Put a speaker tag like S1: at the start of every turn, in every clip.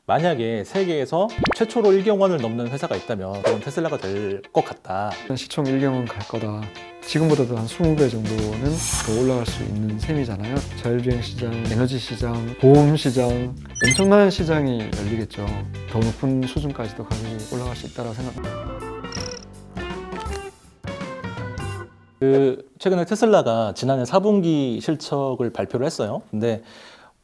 S1: 만약에 세계에서 최초로 1경원을 넘는 회사가 있다면 그건 테슬라가 될 것 같다.
S2: 시총 1경은 갈 거다. 지금보다도 한 20배 정도는 더 올라갈 수 있는 셈이잖아요. 자율주행 시장, 에너지 시장, 보험 시장, 엄청난 시장이 열리겠죠. 더 높은 수준까지도 가격이 올라갈 수 있다고 생각합니다.
S1: 최근에 테슬라가 지난해 4분기 실적을 발표를 했어요. 근데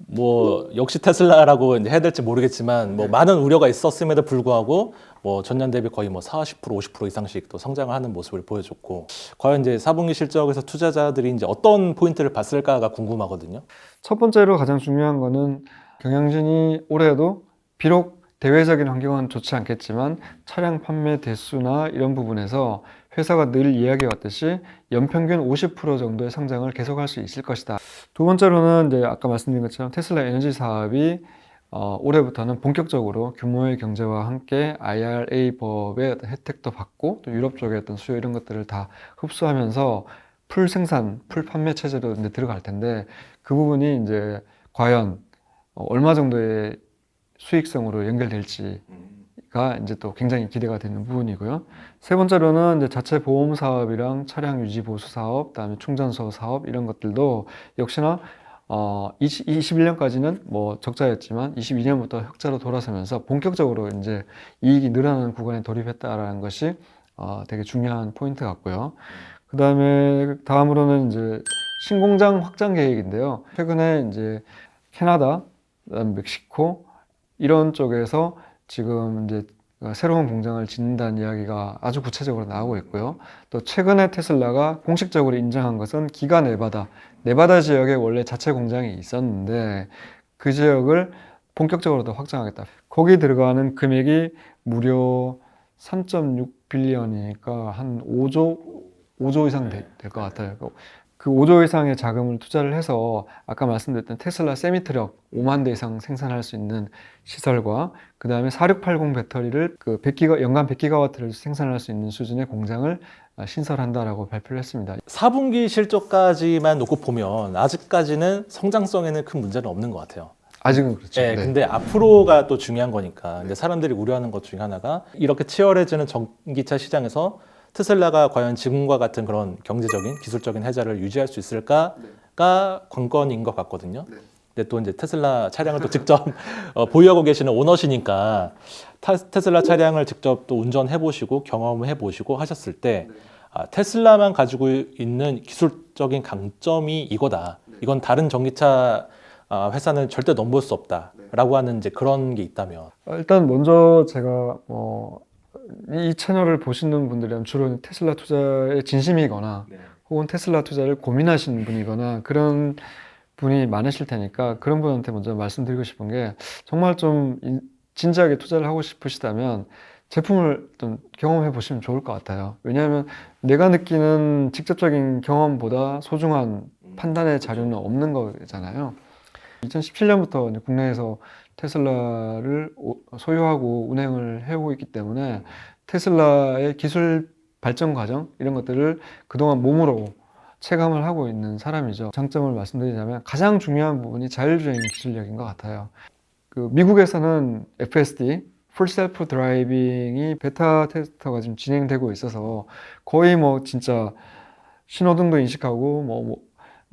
S1: 뭐 역시 테슬라라고 이제 해야 될지 모르겠지만 뭐 많은 우려가 있었음에도 불구하고 뭐 전년 대비 거의 뭐 40% 50% 이상씩 또 성장을 하는 모습을 보여줬고, 과연 이제 4분기 실적에서 투자자들이 이제 어떤 포인트를 봤을까가 궁금하거든요.
S2: 첫 번째로 가장 중요한 거는 경영진이 올해도 비록 대외적인 환경은 좋지 않겠지만 차량 판매 대수나 이런 부분에서 회사가 늘 이야기해왔듯이 연평균 50% 정도의 성장을 계속할 수 있을 것이다. 두 번째로는 이제 아까 말씀드린 것처럼 테슬라 에너지 사업이 올해부터는 본격적으로 규모의 경제와 함께 IRA 법의 어떤 혜택도 받고 또 유럽 쪽의 어떤 수요 이런 것들을 다 흡수하면서 풀 생산, 풀 판매 체제로 이제 들어갈 텐데 그 부분이 이제 과연 얼마 정도의 수익성으로 연결될지가 이제 또 굉장히 기대가 되는 부분이고요. 세 번째로는 이제 자체 보험 사업이랑 차량 유지 보수 사업, 그다음에 충전소 사업 이런 것들도 역시나 21년까지는 뭐 적자였지만 22년부터 흑자로 돌아서면서 본격적으로 이제 이익이 늘어나는 구간에 돌입했다라는 것이 되게 중요한 포인트 같고요. 그다음에 다음으로는 이제 신공장 확장 계획인데요. 최근에 이제 캐나다, 그다음에 멕시코 이런 쪽에서 지금 이제 새로운 공장을 짓는다는 이야기가 아주 구체적으로 나오고 있고요. 또 최근에 테슬라가 공식적으로 인정한 것은 기가 네바다 지역에 원래 자체 공장이 있었는데 그 지역을 본격적으로 더 확장하겠다. 거기 들어가는 금액이 무려 3.6 빌리언이니까 한 5조 이상 될 것 같아요. 그 5조 이상의 자금을 투자를 해서 아까 말씀드렸던 테슬라 세미트럭 5만 대 이상 생산할 수 있는 시설과 그 다음에 4680 배터리를 연간 100기가와트를 생산할 수 있는 수준의 공장을 신설한다라고 발표를 했습니다.
S1: 4분기 실적까지만 놓고 보면 아직까지는 성장성에는 큰 문제는 없는 것 같아요.
S2: 아직은 그렇죠.
S1: 네, 근데 앞으로가 또 중요한 거니까 이제 사람들이 우려하는 것 중에 하나가 이렇게 치열해지는 전기차 시장에서 테슬라가 과연 지금과 같은 그런 경제적인 기술적인 혜자를 유지할 수 있을까가 관건인 것 같거든요. 근데 또 이제 테슬라 차량을 또 직접 보유하고 계시는 오너시니까 테슬라 차량을 직접 또 운전해 보시고 경험해 보시고 하셨을 때 테슬라만 가지고 있는 기술적인 강점이 이거다. 이건 다른 전기차 회사는 절대 넘볼 수 없다라고 하는 이제 그런 게 있다면.
S2: 일단 먼저 제가 이 채널을 보시는 분들은 주로 테슬라 투자에 진심이거나 혹은 테슬라 투자를 고민하시는 분이거나 그런 분이 많으실 테니까 그런 분한테 먼저 말씀드리고 싶은 게 정말 좀 진지하게 투자를 하고 싶으시다면 제품을 좀 경험해 보시면 좋을 것 같아요. 왜냐하면 내가 느끼는 직접적인 경험보다 소중한 판단의 자료는 없는 거잖아요. 2017년부터 국내에서 테슬라를 소유하고 운행을 해오고 있기 때문에 테슬라의 기술 발전 과정 이런 것들을 그동안 몸으로 체감을 하고 있는 사람이죠. 장점을 말씀드리자면 가장 중요한 부분이 자율주행 기술력인 것 같아요. 미국에서는 FSD, Full Self Driving이 베타 테스터가 지금 진행되고 있어서 거의 뭐 진짜 신호등도 인식하고 뭐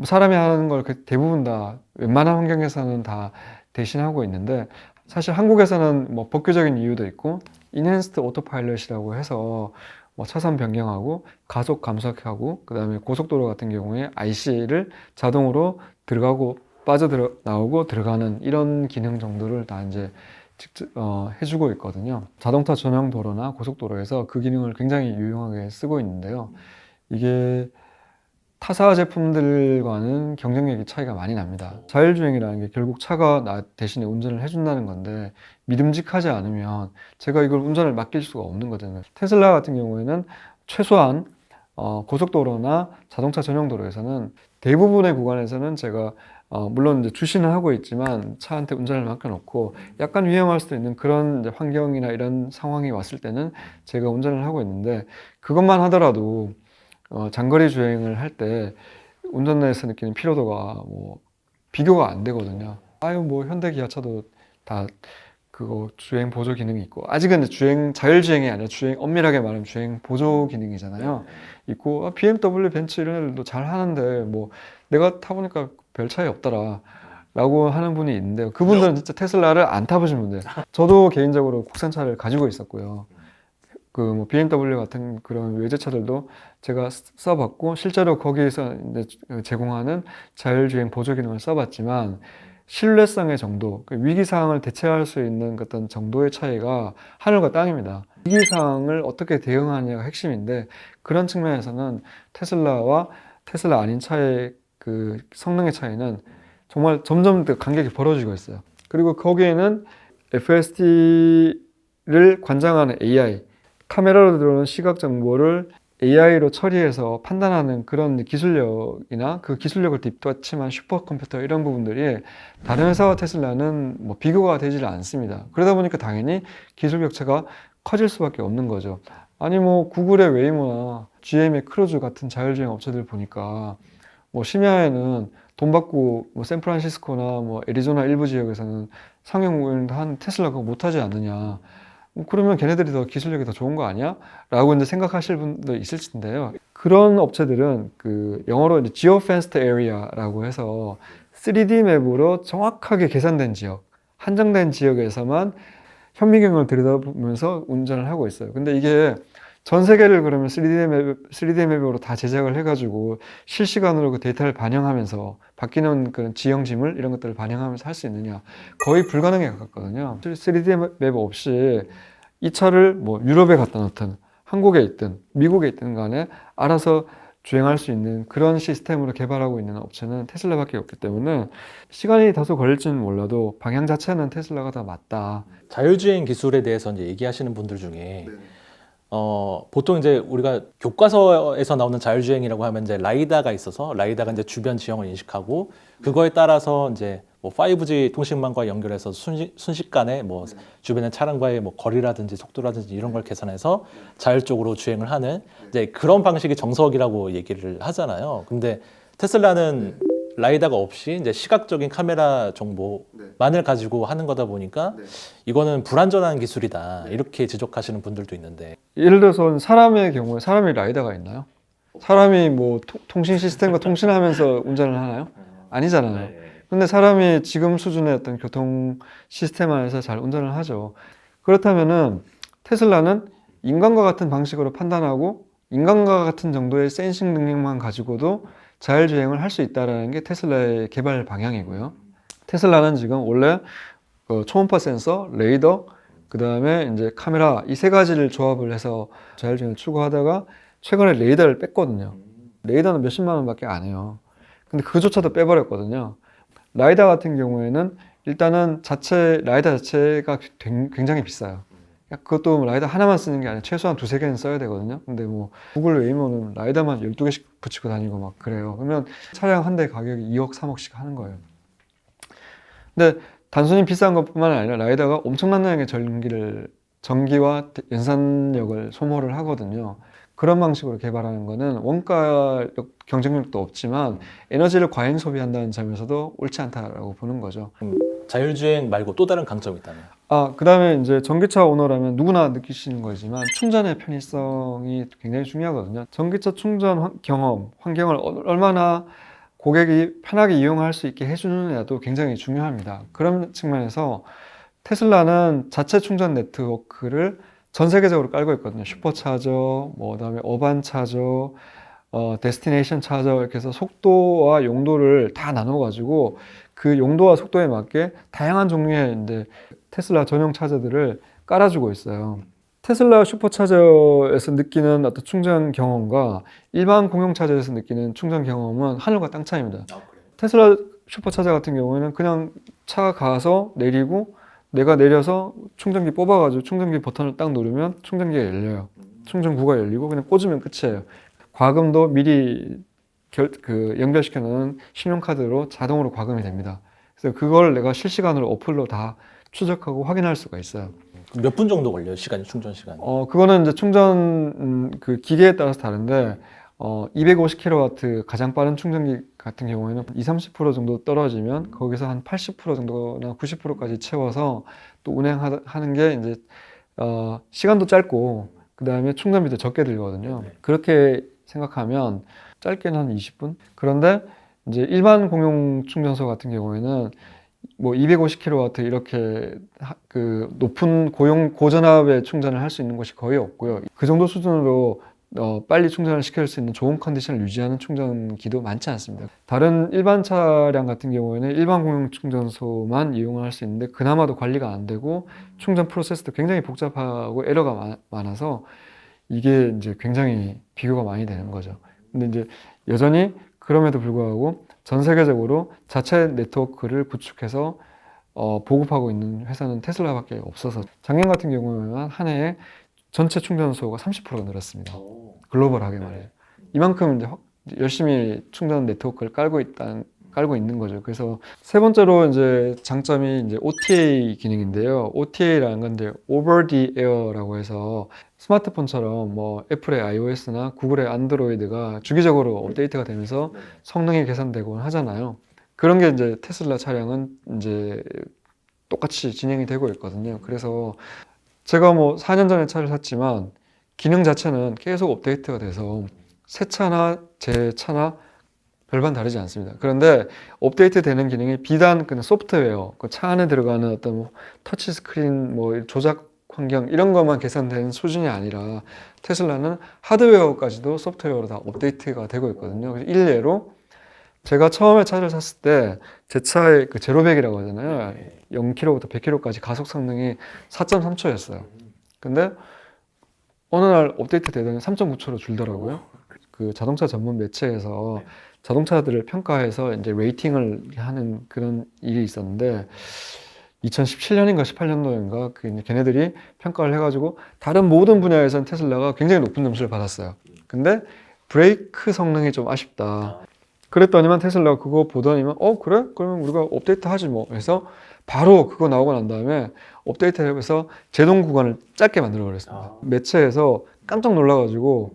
S2: 사람이 하는 걸 대부분 다 웬만한 환경에서는 다 대신하고 있는데 사실 한국에서는 뭐 법규적인 이유도 있고 Enhanced Autopilot이라고 해서 뭐 차선 변경하고 가속 감속하고 그 다음에 고속도로 같은 경우에 IC를 자동으로 들어가고 나오고 들어가는 이런 기능 정도를 다 이제 직접 해주고 있거든요. 자동차 전용 도로나 고속도로에서 그 기능을 굉장히 유용하게 쓰고 있는데요. 이게 타사 제품들과는 경쟁력이 차이가 많이 납니다. 자율주행이라는 게 결국 차가 나 대신에 운전을 해준다는 건데 믿음직하지 않으면 제가 이걸 운전을 맡길 수가 없는 거잖아요. 테슬라 같은 경우에는 최소한 고속도로나 자동차 전용 도로에서는 대부분의 구간에서는 제가 물론 이제 주시는 하고 있지만 차한테 운전을 맡겨놓고 약간 위험할 수도 있는 그런 이제 환경이나 이런 상황이 왔을 때는 제가 운전을 하고 있는데 그것만 하더라도 장거리 주행을 할 때 운전에서 느끼는 피로도가 뭐 비교가 안 되거든요. 뭐 현대 기아차도 다 그거 주행 보조 기능이 있고, 아직은 주행 자율주행이 아니라 주행, 엄밀하게 말하면 주행 보조 기능이잖아요. 있고, BMW, 벤츠 이런 애들도 잘 하는데 뭐 내가 타보니까 별 차이 없더라 라고 하는 분이 있는데요. 그분들은 진짜 테슬라를 안 타보신 분들. 저도 개인적으로 국산차를 가지고 있었고요. 그 뭐 BMW 같은 그런 외제차들도 제가 써봤고, 실제로 거기에서 이제 제공하는 자율주행 보조 기능을 써봤지만, 신뢰성의 정도, 그 위기 상황을 대처할 수 있는 어떤 정도의 차이가 하늘과 땅입니다. 위기 상황을 어떻게 대응하느냐가 핵심인데, 그런 측면에서는 테슬라와 테슬라 아닌 차의 그 성능의 차이는 정말 점점 더 간격이 벌어지고 있어요. 그리고 거기에는 FSD를 관장하는 AI, 카메라로 들어오는 시각 정보를 AI로 처리해서 판단하는 그런 기술력이나 그 기술력을 뒷받침한 슈퍼컴퓨터 이런 부분들이 다른 회사와 테슬라는 뭐 비교가 되질 않습니다. 그러다 보니까 당연히 기술 격차가 커질 수밖에 없는 거죠. 아니 뭐 구글의 웨이모나 GM의 크루즈 같은 자율주행 업체들 보니까 뭐 심야에는 돈 받고 뭐 샌프란시스코나 뭐 애리조나 일부 지역에서는 상용 운행도 한 테슬라 그거 못하지 않느냐. 그러면 걔네들이 더 기술력이 더 좋은 거 아니야? 라고 이제 생각하실 분도 있을 텐데요. 그런 업체들은 그 영어로 이제 Geofenced Area라고 해서 3D 맵으로 정확하게 계산된 지역, 한정된 지역에서만 현미경을 들여다보면서 운전을 하고 있어요. 근데 이게 전 세계를 그러면 3D 맵으로 다 제작을 해가지고 실시간으로 그 데이터를 반영하면서 바뀌는 그런 지형 지물 이런 것들을 반영하면서 할 수 있느냐? 거의 불가능에 가깝거든요. 3D 맵 없이 이 차를 뭐 유럽에 갖다 놓든 한국에 있든 미국에 있든 간에 알아서 주행할 수 있는 그런 시스템으로 개발하고 있는 업체는 테슬라밖에 없기 때문에 시간이 다소 걸릴지는 몰라도 방향 자체는 테슬라가 더 맞다.
S1: 자율주행 기술에 대해서 이제 얘기하시는 분들 중에 보통 이제 우리가 교과서에서 나오는 자율주행이라고 하면 이제 라이다가 있어서 라이다가 이제 주변 지형을 인식하고 그거에 따라서 이제 뭐 5G 통신망과 연결해서 순식간에 뭐 주변의 차량과의 뭐 거리라든지 속도라든지 이런 걸 계산해서 자율적으로 주행을 하는 이제 그런 방식이 정석이라고 얘기를 하잖아요. 근데 테슬라는 라이다가 없이 이제 시각적인 카메라 정보만을 가지고 하는 거다 보니까 이거는 불안전한 기술이다 이렇게 지적하시는 분들도 있는데
S2: 예를 들어서 사람의 경우에 사람이 라이다가 있나요? 사람이 뭐 통신 시스템과 통신하면서 운전을 하나요? 아니잖아요. 근데 사람이 지금 수준의 어떤 교통 시스템 안에서 잘 운전을 하죠. 그렇다면은 테슬라는 인간과 같은 방식으로 판단하고 인간과 같은 정도의 센싱 능력만 가지고도 자율주행을 할 수 있다는 게 테슬라의 개발 방향이고요. 테슬라는 지금 원래 초음파 센서, 레이더, 그 다음에 이제 카메라 이 세 가지를 조합을 해서 자율주행을 추구하다가 최근에 레이더를 뺐거든요. 레이더는 몇십만 원밖에 안 해요. 근데 그조차도 빼버렸거든요. 라이다 같은 경우에는 일단은 라이다 자체가 굉장히 비싸요. 그것도 라이다 하나만 쓰는 게 아니라 최소한 두세 개는 써야 되거든요. 근데 뭐 구글 웨이모는 라이다만 12개씩 붙이고 다니고 막 그래요. 그러면 차량 한 대 가격이 2억, 3억씩 하는 거예요. 근데 단순히 비싼 것뿐만 아니라 라이다가 엄청난 양의 전기와 연산력을 소모를 하거든요. 그런 방식으로 개발하는 거는 원가 경쟁력도 없지만 에너지를 과잉 소비한다는 점에서도 옳지 않다라고 보는 거죠.
S1: 자율주행 말고 또 다른 강점이 있다면?
S2: 그 다음에 이제 전기차 오너라면 누구나 느끼시는 거지만 충전의 편의성이 굉장히 중요하거든요. 전기차 충전 경험, 환경을 얼마나 고객이 편하게 이용할 수 있게 해주느냐도 굉장히 중요합니다. 그런 측면에서 테슬라는 자체 충전 네트워크를 전 세계적으로 깔고 있거든요. 슈퍼차저, 뭐 그다음에 어반 차저, 데스티네이션 차저 이렇게 해서 속도와 용도를 다 나눠가지고 그 용도와 속도에 맞게 다양한 종류의 이제 테슬라 전용 차저들을 깔아주고 있어요. 테슬라 슈퍼차저에서 느끼는 어떤 충전 경험과 일반 공용 차저에서 느끼는 충전 경험은 하늘과 땅 차이입니다. 테슬라 슈퍼차저 같은 경우에는 그냥 차 가서 내리고 내가 내려서 충전기 뽑아가지고 충전기 버튼을 딱 누르면 충전기가 열려요. 충전구가 열리고 그냥 꽂으면 끝이에요. 과금도 미리 연결시켜 놓은 신용카드로 자동으로 과금이 됩니다. 그래서 그걸 내가 실시간으로 어플로 다 추적하고 확인할 수가 있어요.
S1: 몇 분 정도 걸려요? 충전 시간이?
S2: 그거는 이제 충전 그 기계에 따라서 다른데 250kW 가장 빠른 충전기 같은 경우에는 20-30% 정도 떨어지면 거기서 한 80% 정도나 90%까지 채워서 또 운행하는 게 이제 시간도 짧고 그 다음에 충전비도 적게 들거든요. 그렇게 생각하면 짧게는 한 20분? 그런데 이제 일반 공용 충전소 같은 경우에는 뭐 250kW 이렇게 그 높은 고전압의 충전을 할 수 있는 곳이 거의 없고요. 그 정도 수준으로 빨리 충전을 시킬 수 있는 좋은 컨디션을 유지하는 충전기도 많지 않습니다. 다른 일반 차량 같은 경우에는 일반 공용 충전소만 이용을 할 수 있는데 그나마도 관리가 안 되고 충전 프로세스도 굉장히 복잡하고 에러가 많아서 이게 이제 굉장히 비교가 많이 되는 거죠. 근데 이제 여전히 그럼에도 불구하고 전 세계적으로 자체 네트워크를 구축해서 보급하고 있는 회사는 테슬라밖에 없어서 작년 같은 경우에는 한 해에 전체 충전소가 30%가 늘었습니다. 글로벌하게 말해요. 이만큼 이제 열심히 충전 네트워크를 깔고 있는 거죠. 그래서 세 번째로 이제 장점이 이제 OTA 기능인데요. OTA라는 건 이제 Over the Air라고 해서 스마트폰처럼 뭐 애플의 iOS나 구글의 안드로이드가 주기적으로 업데이트가 되면서 성능이 개선되곤 하잖아요. 그런 게 이제 테슬라 차량은 이제 똑같이 진행이 되고 있거든요. 그래서 제가 뭐 4년 전에 차를 샀지만 기능 자체는 계속 업데이트가 돼서 새 차나 제 차나 별반 다르지 않습니다. 그런데 업데이트 되는 기능이 비단 그냥 소프트웨어, 그 차 안에 들어가는 어떤 뭐 터치 스크린, 뭐 조작 환경 이런 것만 개선되는 수준이 아니라 테슬라는 하드웨어까지도 소프트웨어로 다 업데이트가 되고 있거든요. 그래서 일례로 제가 처음에 차를 샀을 때 제 차의 그 제로백이라고 하잖아요. 0km부터 100km까지 가속 성능이 4.3초였어요. 근데 어느 날 업데이트 되더니 3.9초로 줄더라고요. 그 자동차 전문 매체에서 자동차들을 평가해서 이제 레이팅을 하는 그런 일이 있었는데 2017년인가 18년도인가 걔네들이 평가를 해가지고 다른 모든 분야에서는 테슬라가 굉장히 높은 점수를 받았어요. 근데 브레이크 성능이 좀 아쉽다. 그랬더니만 테슬라가 그거 보더니만 그래? 그러면 우리가 업데이트 하지 뭐. 그래서 바로 그거 나오고 난 다음에 업데이트해서 제동 구간을 짧게 만들어 버렸습니다. 매체에서 깜짝 놀라가지고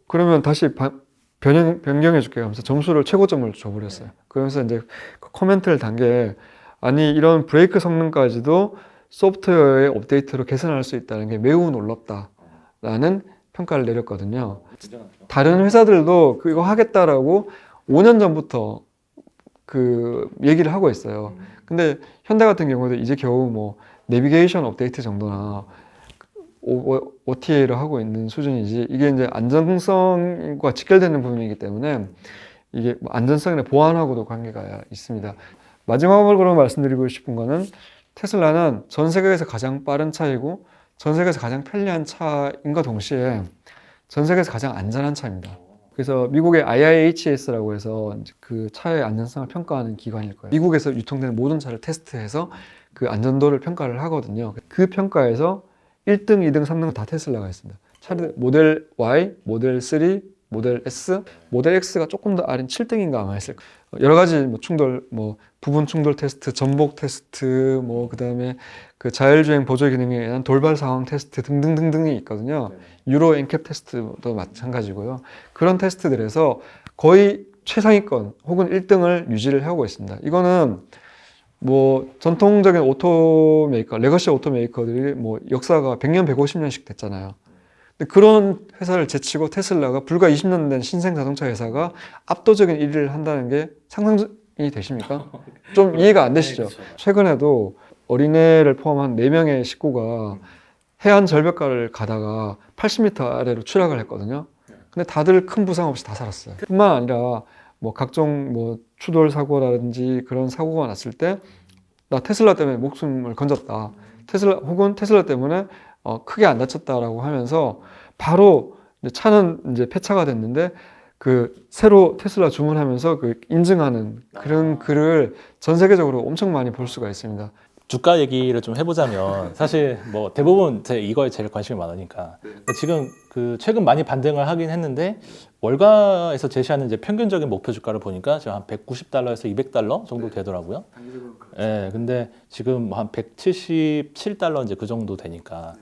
S2: 그러면 다시 변경해 줄게 하면서 점수를 최고점을 줘버렸어요. 그러면서 이제 코멘트를 단 게 아니 이런 브레이크 성능까지도 소프트웨어의 업데이트로 개선할 수 있다는 게 매우 놀랍다라는 평가를 내렸거든요. 다른 회사들도 그거 하겠다라고 5년 전부터 그 얘기를 하고 있어요. 근데 현대 같은 경우도 이제 겨우 뭐 내비게이션 업데이트 정도나 OTA를 하고 있는 수준이지 이게 이제 안정성과 직결되는 부분이기 때문에 이게 안전성이나 보안하고도 관계가 있습니다. 마지막으로 말씀드리고 싶은 거는 테슬라는 전 세계에서 가장 빠른 차이고 전 세계에서 가장 편리한 차인과 동시에 전 세계에서 가장 안전한 차입니다. 그래서 미국의 IIHS라고 해서 그 차의 안전성을 평가하는 기관일 거예요. 미국에서 유통되는 모든 차를 테스트해서 그 안전도를 평가를 하거든요. 그 평가에서 1등, 2등, 3등 다 테슬라가 있습니다. 차를 모델 Y, 모델 3, 모델 S, 모델 X가 조금 더 아래인 7등인가 아마 했을 거예요. 여러 가지 뭐 충돌, 뭐 부분 충돌 테스트, 전복 테스트, 뭐 그다음에 그 자율주행 보조 기능에 의한 돌발 상황 테스트 등등등등이 있거든요. 유로 엔캡 테스트도 마찬가지고요. 그런 테스트들에서 거의 최상위권 혹은 1등을 유지를 하고 있습니다. 이거는 뭐 전통적인 오토메이커, 레거시 오토메이커들이 뭐 역사가 100년, 150년씩 됐잖아요. 근데 그런 회사를 제치고 테슬라가 불과 20년 된 신생 자동차 회사가 압도적인 1위를 한다는 게 상상이 되십니까? 좀 이해가 안 되시죠? 최근에도 어린애를 포함한 4명의 식구가 해안 절벽가를 가다가 80m 아래로 추락을 했거든요. 근데 다들 큰 부상 없이 다 살았어요. 뿐만 아니라 뭐 각종 뭐 추돌 사고라든지 그런 사고가 났을 때 나 테슬라 때문에 목숨을 건졌다. 테슬라 때문에 크게 안 다쳤다라고 하면서 바로 차는 이제 폐차가 됐는데 그 새로 테슬라 주문하면서 그 인증하는 그런 글을 전 세계적으로 엄청 많이 볼 수가 있습니다.
S1: 주가 얘기를 좀 해보자면 사실 뭐 대부분 제 이거에 제일 관심이 많으니까 지금 그 최근 많이 반등을 하긴 했는데 월가에서 제시하는 이제 평균적인 목표 주가를 보니까 지금 한 190달러에서 200달러 정도 되더라고요. 예, 근데 지금 한 177달러 이제 그 정도 되니까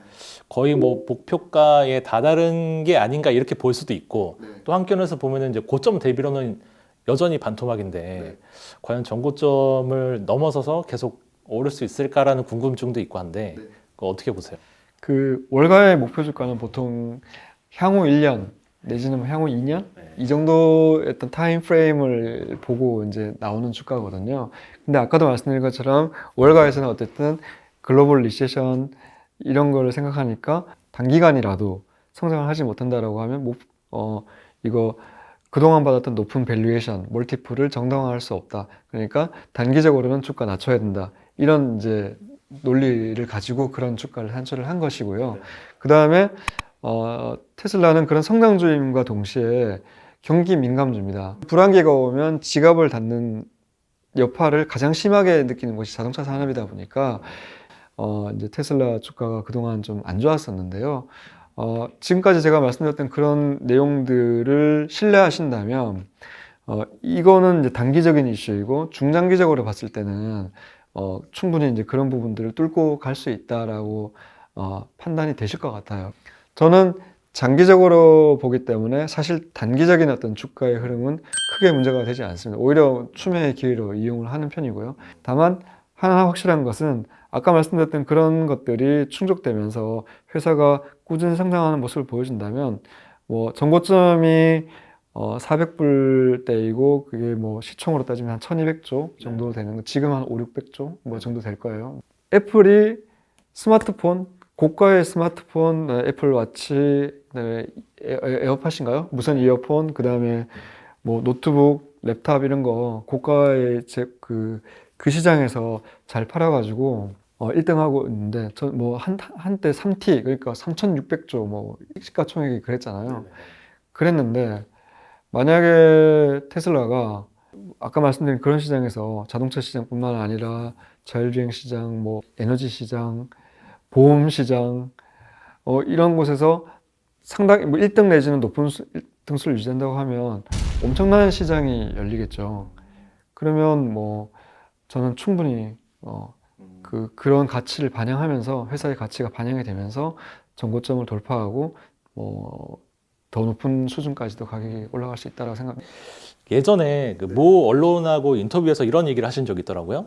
S1: 거의 뭐 목표가에 다다른 게 아닌가 이렇게 볼 수도 있고 또 한편에서 보면은 이제 고점 대비로는 여전히 반토막인데 과연 전고점을 넘어서서 계속 오를 수 있을까라는 궁금증도 있고 한데 그거 어떻게 보세요?
S2: 그 월가의 목표 주가는 보통 향후 1년 내지는 뭐 향후 2년 이 정도 어떤 타임 프레임을 보고 이제 나오는 주가거든요. 근데 아까도 말씀드린 것처럼 월가에서는 어쨌든 글로벌 리세션 이런 거를 생각하니까 단기간이라도 성장을 하지 못한다라고 하면 이거 그동안 받았던 높은 밸류에이션, 멀티플을 정당화할 수 없다. 그러니까 단기적으로는 주가 낮춰야 된다. 이런 이제 논리를 가지고 그런 주가를 산출을 한 것이고요. 그 다음에 테슬라는 그런 성장주임과 동시에 경기 민감주입니다. 불안기가 오면 지갑을 닫는 여파를 가장 심하게 느끼는 것이 자동차 산업이다 보니까 이제 테슬라 주가가 그동안 좀 안 좋았었는데요. 지금까지 제가 말씀드렸던 그런 내용들을 신뢰하신다면 이거는 이제 단기적인 이슈이고 중장기적으로 봤을 때는 충분히 이제 그런 부분들을 뚫고 갈 수 있다라고 판단이 되실 것 같아요. 저는 장기적으로 보기 때문에 사실 단기적인 어떤 주가의 흐름은 크게 문제가 되지 않습니다. 오히려 추매의 기회로 이용을 하는 편이고요. 다만 하나 확실한 것은 아까 말씀드렸던 그런 것들이 충족되면서 회사가 꾸준히 성장하는 모습을 보여준다면 뭐 전고점이 400불대이고 그게 뭐 시총으로 따지면 한 1200조 정도 되는 거 지금 한 5, 600조 뭐 정도 될 거예요. 애플이 스마트폰 고가의 스마트폰, 애플워치, 그다음에 에어팟인가요? 무선 이어폰, 그다음에 뭐 노트북, 랩탑 이런 거 고가의 그 시장에서 잘 팔아가지고 1등하고 있는데 뭐 한때 3T 그러니까 3,600조 뭐 시가총액이 그랬잖아요. 그랬는데 만약에 테슬라가 아까 말씀드린 그런 시장에서 자동차 시장뿐만 아니라 자율주행 시장, 뭐 에너지 시장, 보험 시장 이런 곳에서 상당히 뭐 1등 내지는 높은 등수를 유지한다고 하면 엄청난 시장이 열리겠죠. 그러면 뭐 저는 충분히 그런 가치를 반영하면서 회사의 가치가 반영이 되면서 전고점을 돌파하고 더 높은 수준까지도 가격이 올라갈 수 있다고 생각합니다.
S1: 예전에 그 모 언론하고 인터뷰에서 이런 얘기를 하신 적이 있더라고요.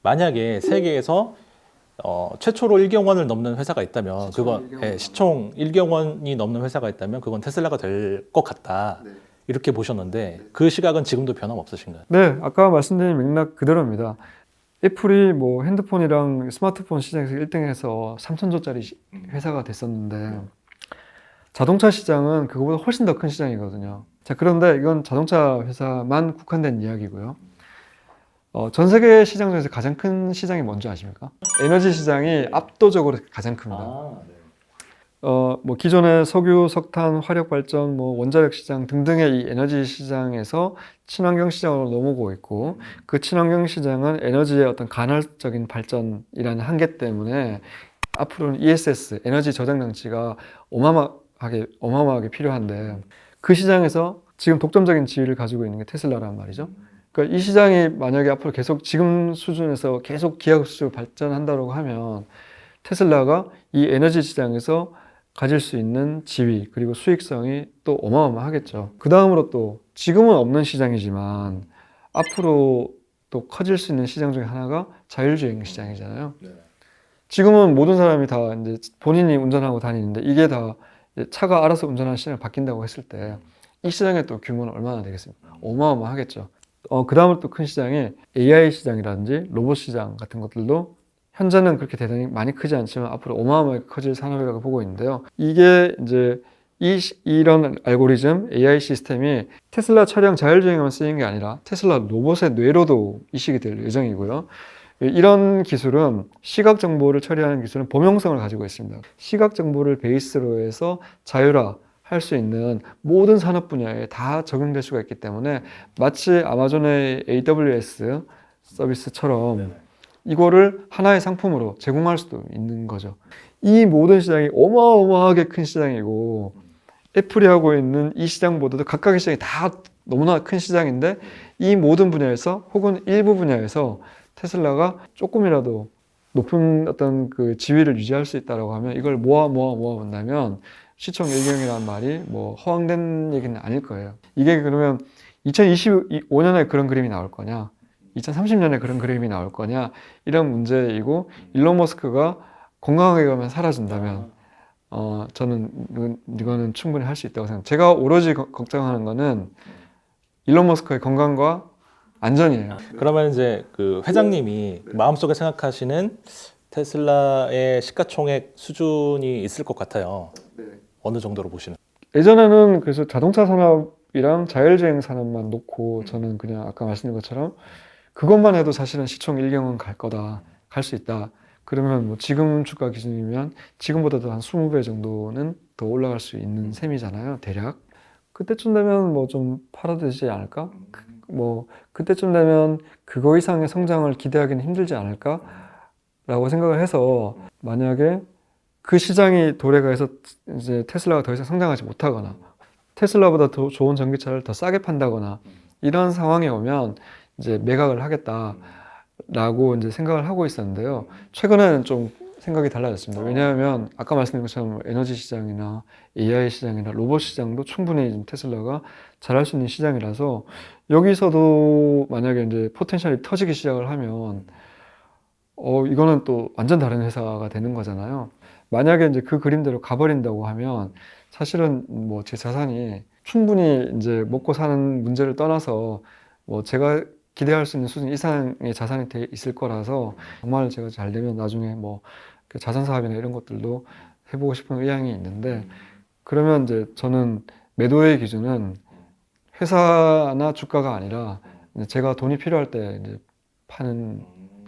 S1: 만약에 세계에서 최초로 1경 원을 넘는 회사가 있다면 시총 1경 원이 넘는 회사가 있다면 그건 테슬라가 될 것 같다. 이렇게 보셨는데 그 시각은 지금도 변함없으신가요?
S2: 네, 아까 말씀드린 맥락 그대로입니다. 애플이 뭐 핸드폰이랑 스마트폰 시장에서 1등해서 3,000조짜리 회사가 됐었는데 자동차 시장은 그거보다 훨씬 더 큰 시장이거든요. 자, 그런데 이건 자동차 회사만 국한된 이야기고요. 전 세계 시장 중에서 가장 큰 시장이 뭔지 아십니까? 에너지 시장이 압도적으로 가장 큽니다. 뭐 기존의 석유, 석탄, 화력 발전, 뭐 원자력 시장 등등의 이 에너지 시장에서 친환경 시장으로 넘어오고 있고 그 친환경 시장은 에너지의 어떤 간헐적인 발전이라는 한계 때문에 앞으로는 ESS, 에너지 저장 장치가 어마어마하게 필요한데 그 시장에서 지금 독점적인 지위를 가지고 있는 게 테슬라란 말이죠. 그러니까 이 시장이 만약에 앞으로 계속 지금 수준에서 계속 기하급수적으로 발전한다고 하면 테슬라가 이 에너지 시장에서 가질 수 있는 지위 그리고 수익성이 또 어마어마하겠죠. 그 다음으로 또 지금은 없는 시장이지만 앞으로 또 커질 수 있는 시장 중에 하나가 자율주행 시장이잖아요. 지금은 모든 사람이 다 이제 본인이 운전하고 다니는데 이게 다 차가 알아서 운전하는 시장을 바뀐다고 했을 때 이 시장의 또 규모는 얼마나 되겠습니까? 어마어마하겠죠. 그 다음으로 또 큰 시장이 AI 시장이라든지 로봇 시장 같은 것들도 현재는 그렇게 대단히 많이 크지 않지만 앞으로 어마어마하게 커질 산업이라고 보고 있는데요. 이게 이제 이런 알고리즘, AI 시스템이 테슬라 차량 자율주행에만 쓰이는 게 아니라 테슬라 로봇의 뇌로도 이식이 될 예정이고요. 이런 기술은 시각 정보를 처리하는 기술은 범용성을 가지고 있습니다. 시각 정보를 베이스로 해서 자율화 할 수 있는 모든 산업 분야에 다 적용될 수가 있기 때문에 마치 아마존의 AWS 서비스처럼 이거를 하나의 상품으로 제공할 수도 있는 거죠. 이 모든 시장이 어마어마하게 큰 시장이고 애플이 하고 있는 이 시장보다도 각각의 시장이 다 너무나 큰 시장인데 이 모든 분야에서 혹은 일부 분야에서 테슬라가 조금이라도 높은 어떤 그 지위를 유지할 수 있다고 하면 이걸 모아 본다면 시총 일경이라는 말이 뭐 허황된 얘기는 아닐 거예요. 이게 그러면 2025년에 그런 그림이 나올 거냐, 2030년에 그런 그림이 나올 거냐 이런 문제이고 일론 머스크가 건강하게 가면 사라진다면 저는 이거는 충분히 할 수 있다고 생각합니다. 제가 오로지 걱정하는 거는 일론 머스크의 건강과 안전이에요.
S1: 그러면 이제 그 회장님이 마음속에 생각하시는 테슬라의 시가총액 수준이 있을 것 같아요. 어느 정도로 보시는?
S2: 예전에는 그래서 자동차 산업이랑 자율주행 산업만 놓고 저는 그냥 아까 말씀드린 것처럼 그것만 해도 사실은 시총 1경은 갈 거다, 갈 수 있다. 그러면 뭐 지금 주가 기준이면 지금보다도 한 20배 정도는 더 올라갈 수 있는 셈이잖아요, 대략. 그때쯤 되면 뭐 좀 팔아도 되지 않을까? 뭐 그때쯤 되면 그거 이상의 성장을 기대하기는 힘들지 않을까라고 생각을 해서 만약에 그 시장이 도래가 해서 이제 테슬라가 더 이상 성장하지 못하거나 테슬라보다 더 좋은 전기차를 더 싸게 판다거나 이런 상황이 오면 이제 매각을 하겠다라고 이제 생각을 하고 있었는데요. 최근에는 좀 생각이 달라졌습니다. 왜냐하면 아까 말씀드린 것처럼 에너지 시장이나 AI 시장이나 로봇 시장도 충분히 지금 테슬라가 잘할 수 있는 시장이라서 여기서도 만약에 이제 포텐셜이 터지기 시작을 하면 이거는 또 완전 다른 회사가 되는 거잖아요. 만약에 이제 그 그림대로 가버린다고 하면 사실은 뭐 제 자산이 충분히 이제 먹고 사는 문제를 떠나서 뭐 제가 기대할 수 있는 수준 이상의 자산이 돼 있을 거라서 정말 제가 잘 되면 나중에 뭐 자산 사업이나 이런 것들도 해보고 싶은 의향이 있는데 그러면 이제 저는 매도의 기준은 회사나 주가가 아니라 이제 제가 돈이 필요할 때 이제 파는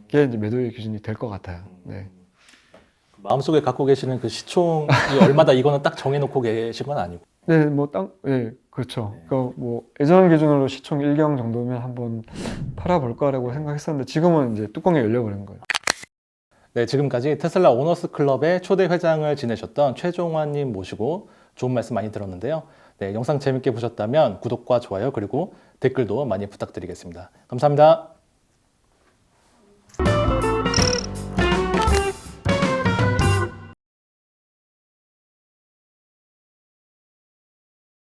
S2: 게 이제 매도의 기준이 될 것 같아요. 네.
S1: 마음속에 갖고 계시는 그 시총이 얼마다 이거는 딱 정해놓고 계신 건 아니고.
S2: 네, 네, 그렇죠. 그러니까 뭐 예전 기준으로 시총 1경 정도면 한번 팔아볼까라고 생각했었는데 지금은 이제 뚜껑이 열려버린 거예요.
S1: 네, 지금까지 테슬라 오너스 클럽의 초대 회장을 지내셨던 최종환님 모시고 좋은 말씀 많이 들었는데요. 네, 영상 재밌게 보셨다면 구독과 좋아요 그리고 댓글도 많이 부탁드리겠습니다. 감사합니다.